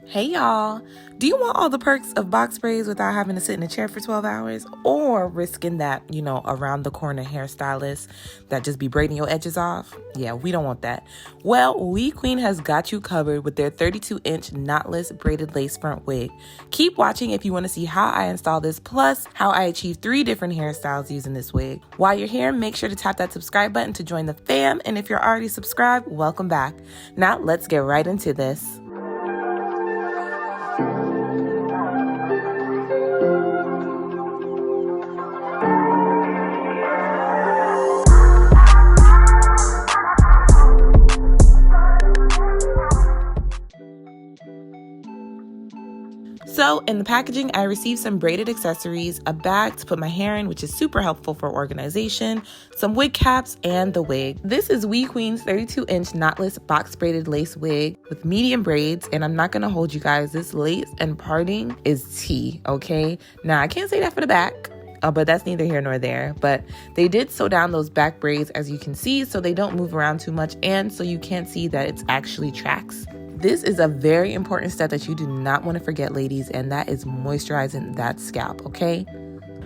Hey y'all, do you want all the perks of box braids without having to sit in a chair for 12 hours or risking that, around the corner hairstylist that just be braiding your edges off? Yeah, we don't want that. Well, WeQueen has got you covered with their 32-inch knotless braided lace front wig. Keep watching if you want to see how I install this, plus how I achieve 3 different hairstyles using this wig. While you're here, make sure to tap that subscribe button to join the fam, and if you're already subscribed, welcome back. Now let's get right into this. So in the packaging, I received some braided accessories, a bag to put my hair in, which is super helpful for organization, some wig caps, and the wig. This is WeQueen's 32-inch knotless box braided lace wig with medium braids, and I'm not gonna hold you guys. This lace and parting is tea, okay? Now, I can't say that for the back, but that's neither here nor there. But they did sew down those back braids, as you can see, so they don't move around too much, and so you can't see that it's actually tracks. This is a very important step that you do not want to forget, ladies, and that is moisturizing that scalp, okay?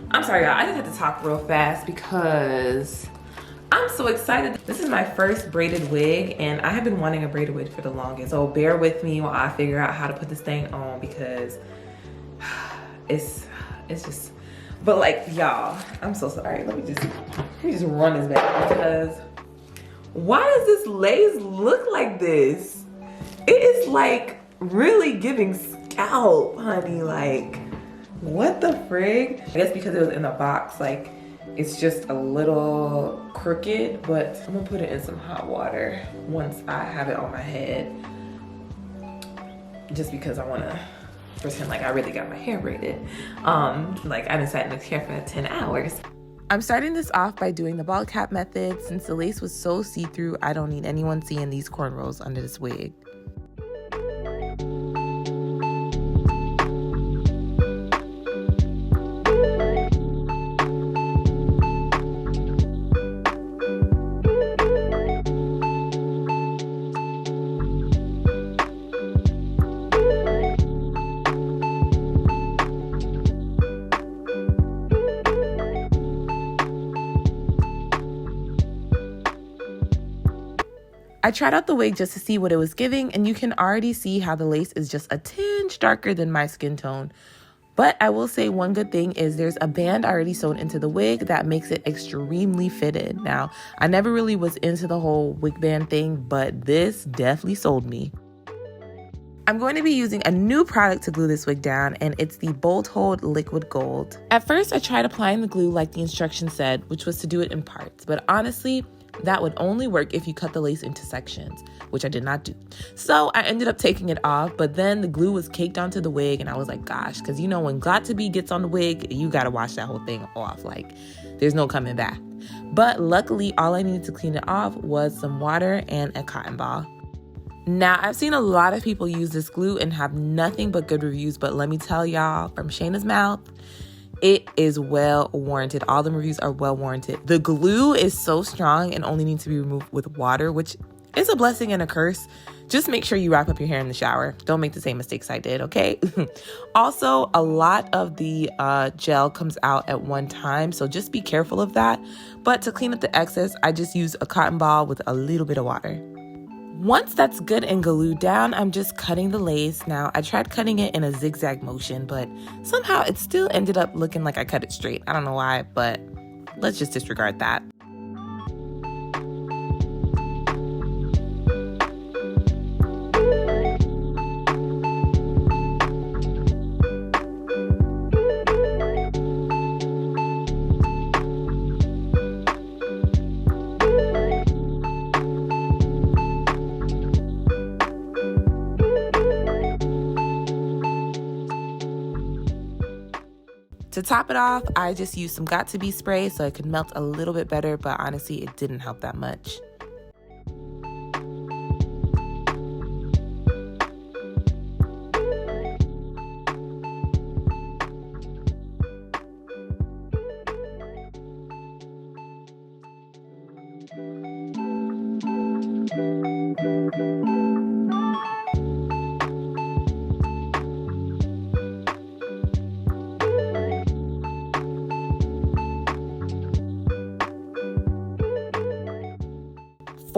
I'm sorry, y'all. I just had to talk real fast because I'm so excited. This is my first braided wig, and I have been wanting a braided wig for the longest. So bear with me while I figure out how to put this thing on because it's just, but like, y'all, I'm so sorry. Let me just run this back because why does this lace look like this? It is like really giving scalp, honey. Like, what the frig? I guess because it was in a box, like, it's just a little crooked, but I'm gonna put it in some hot water once I have it on my head. Just because I wanna pretend like I really got my hair braided. Like I done sat in the chair for 10 hours. I'm starting this off by doing the ball cap method. Since the lace was so see-through, I don't need anyone seeing these cornrows under this wig. I tried out the wig just to see what it was giving, and you can already see how the lace is just a tinge darker than my skin tone. But I will say one good thing is there's a band already sewn into the wig that makes it extremely fitted. Now, I never really was into the whole wig band thing, but this definitely sold me. I'm going to be using a new product to glue this wig down, and it's the Bold Hold Liquid Gold. At first, I tried applying the glue like the instructions said, which was to do it in parts, but honestly, that would only work if you cut the lace into sections, which I did not do. So I ended up taking it off, but then the glue was caked onto the wig, and I was like, gosh, because when Got2b gets on the wig, you gotta wash that whole thing off. Like, there's no coming back. But luckily, all I needed to clean it off was some water and a cotton ball. Now, I've seen a lot of people use this glue and have nothing but good reviews, but let me tell y'all from Shayna's mouth, it is well warranted. All the reviews are well warranted. The glue is so strong and only needs to be removed with water, which is a blessing and a curse. Just make sure you wrap up your hair in the shower. Don't make the same mistakes I did, okay? Also, a lot of the gel comes out at one time, so just be careful of that. But to clean up the excess, I just use a cotton ball with a little bit of water. Once that's good and glued down, I'm just cutting the lace. Now, I tried cutting it in a zigzag motion, but somehow it still ended up looking like I cut it straight. I don't know why, but let's just disregard that. To top it off, I just used some Got2b spray so it could melt a little bit better, but honestly, it didn't help that much.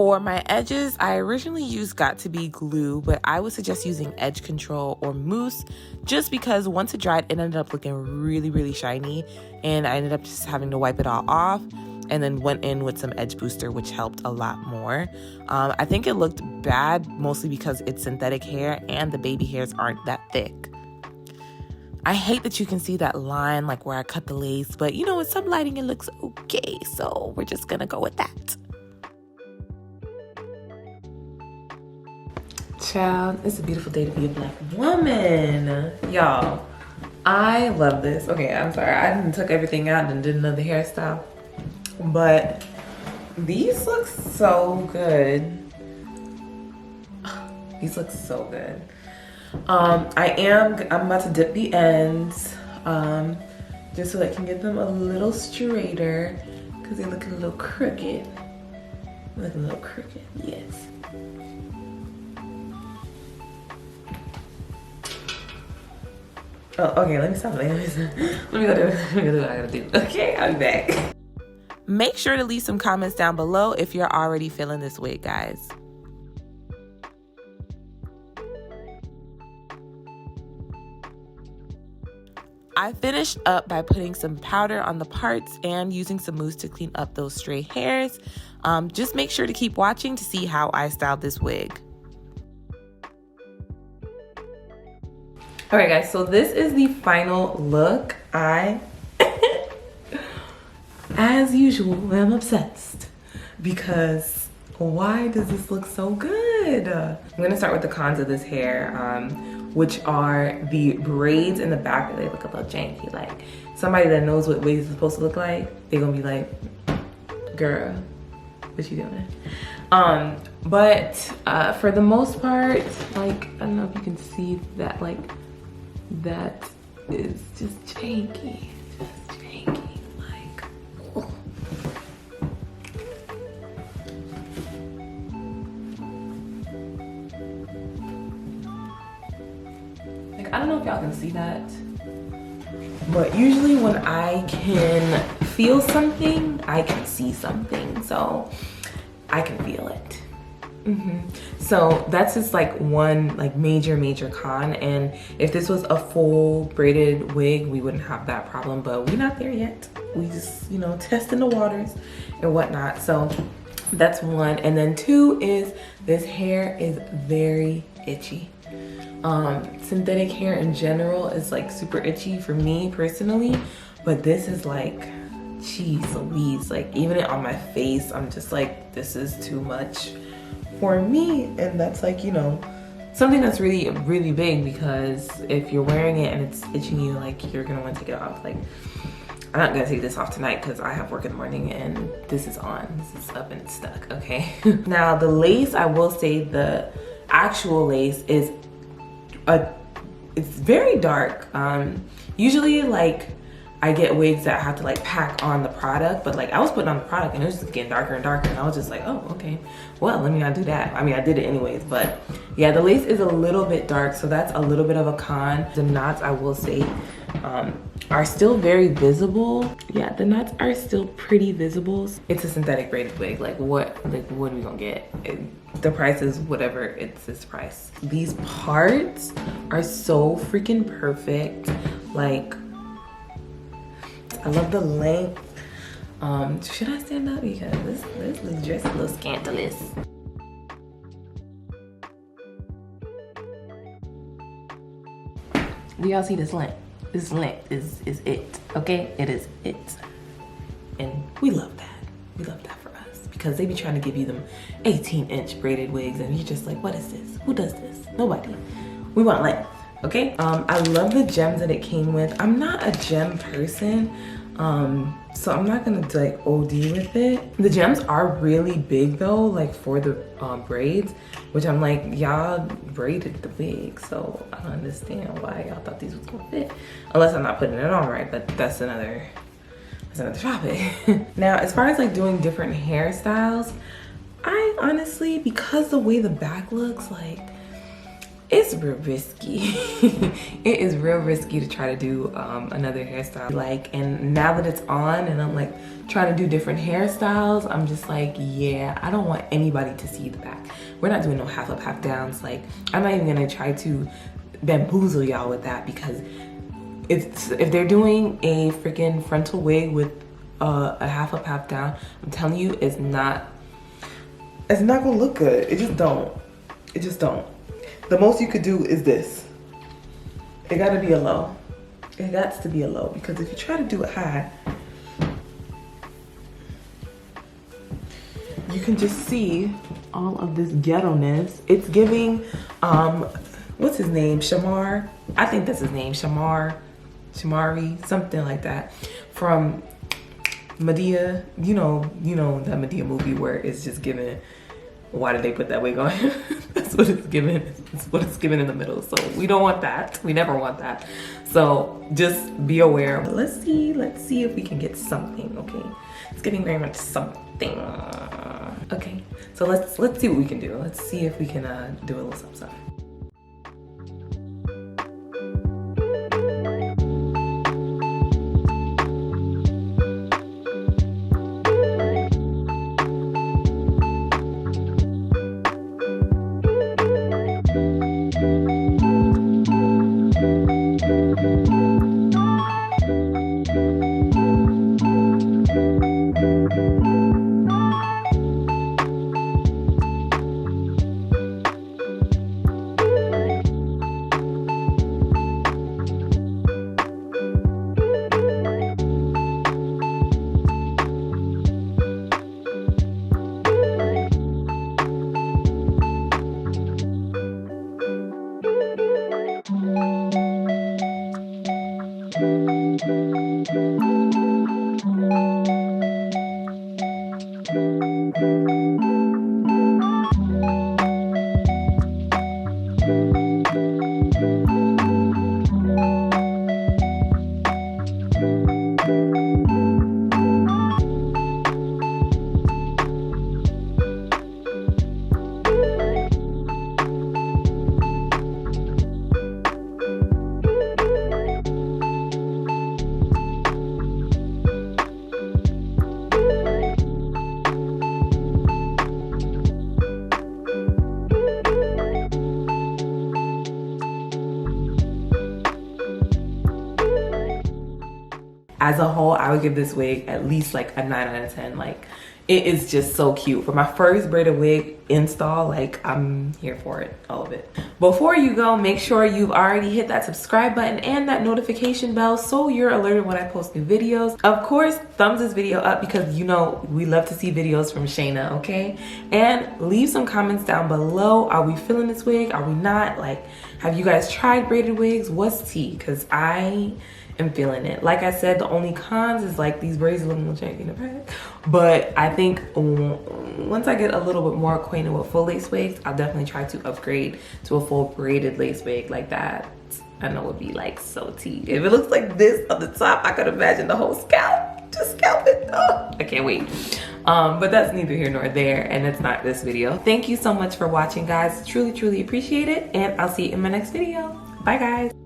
For my edges, I originally used Got2b glue, but I would suggest using edge control or mousse just because once it dried, it ended up looking really shiny, and I ended up just having to wipe it all off and then went in with some edge booster, which helped a lot more. I think it looked bad mostly because it's synthetic hair and the baby hairs aren't that thick. I hate that you can see that line like where I cut the lace, but you know, with some lighting it looks okay, so we're just gonna go with that. Child, it's a beautiful day to be a Black woman. Y'all, I love this. Okay, I'm sorry, I took everything out and did another hairstyle, but these look so good. These look so good. I'm about to dip the ends just so I can get them a little straighter because they look a little crooked. They look a little crooked, yes. Oh, okay, let me stop. Let me go do what I gotta do. Okay, I'll be back. Make sure to leave some comments down below if you're already feeling this wig, guys. I finished up by putting some powder on the parts and using some mousse to clean up those stray hairs. Just make sure to keep watching to see how I styled this wig. All right, guys, so this is the final look. As usual, I'm obsessed because why does this look so good? I'm gonna start with the cons of this hair, which are the braids in the back. They look a little janky. Like somebody that knows what wigs is supposed to look like, they're gonna be like, girl, what you doing? But for the most part, like, I don't know if you can see that, like, that is just janky, like, oh. Like, I don't know if y'all can see that, but usually when I can feel something, I can see something, so I can feel it. So that's just like one like major con, and if this was a full braided wig we wouldn't have that problem, but we're not there yet. We just, you know, testing the waters and whatnot. So that's one. And then two is this hair is very itchy. Synthetic hair in general is like super itchy for me personally, but this is like, geez Louise, like even on my face I'm just like, this is too much for me. And that's like, you know, something that's really big, because if you're wearing it and it's itching you, like you're gonna want to take it off. Like, I'm not gonna take this off tonight because I have work in the morning and this is on, this is up and stuck, okay? Now the lace, I will say the actual lace is it's very dark. Usually like I get wigs that have to like pack on the product, but like I was putting on the product and it was just getting darker and darker, and I was just like, oh, okay, well, let me not do that. I mean, I did it anyways, but yeah, the lace is a little bit dark, so that's a little bit of a con. The knots, I will say, are still very visible. Yeah, the knots are still pretty visible. It's a synthetic braided wig. Like what are we gonna get? The price is whatever, it's this price. These parts are so freaking perfect. Like, I love the length. Should I stand up? Because this dress is a little scandalous. Do y'all see this length? This length is it, okay? It is it. And we love that. We love that for us, because they be trying to give you them 18-inch braided wigs and you're just like, what is this? Who does this? Nobody. We want length. Okay, I love the gems that it came with. I'm not a gem person, so I'm not gonna like OD with it. The gems are really big though, like for the braids, which I'm like, y'all braided the wig, so I don't understand why y'all thought these was gonna fit, unless I'm not putting it on right, but that's another topic. Now, as far as like doing different hairstyles, I honestly, because the way the back looks, like, it's real risky. It is real risky to try to do another hairstyle. Like, and now that it's on and I'm like trying to do different hairstyles, I'm just like, yeah, I don't want anybody to see the back. We're not doing no half up, half downs. Like, I'm not even gonna try to bamboozle y'all with that, because if they're doing a freaking frontal wig with a half up, half down, I'm telling you, it's not gonna look good. It just don't. It just don't. The most you could do is this. It gotta be a low. It got to be a low, because if you try to do it high, you can just see all of this ghetto-ness. It's giving, what's his name? Shamar? I think that's his name. Shamari, something like that. From Medea. You know that Medea movie where it's just giving, why did they put that wig on him? That's what it's giving. It's what it's giving in the middle. So we don't want that. We never want that. So just be aware. Let's see if we can get something, okay? It's getting very much something. Okay, so let's see what we can do. Let's see if we can do a little something. As a whole, I would give this wig at least like a 9 out of 10. Like, it is just so cute. For my first braided wig install, like, I'm here for it, all of it. Before you go, make sure you've already hit that subscribe button and that notification bell so you're alerted when I post new videos. Of course, thumbs this video up, because you know we love to see videos from Shayna, okay? And leave some comments down below. Are we feeling this wig? Are we not? Like, have you guys tried braided wigs? What's tea? Because I am feeling it. Like I said, the only cons is like these braids look a little janky in the back. But I think once I get a little bit more acquainted with full lace wigs, I'll definitely try to upgrade to a full braided lace wig like that. I know it would be like so tea. If it looks like this on the top, I could imagine the whole scalp. Just scalp it. Oh, I can't wait. But that's neither here nor there, and it's not this video. Thank you so much for watching, guys. Truly, truly appreciate it, and I'll see you in my next video. Bye, guys.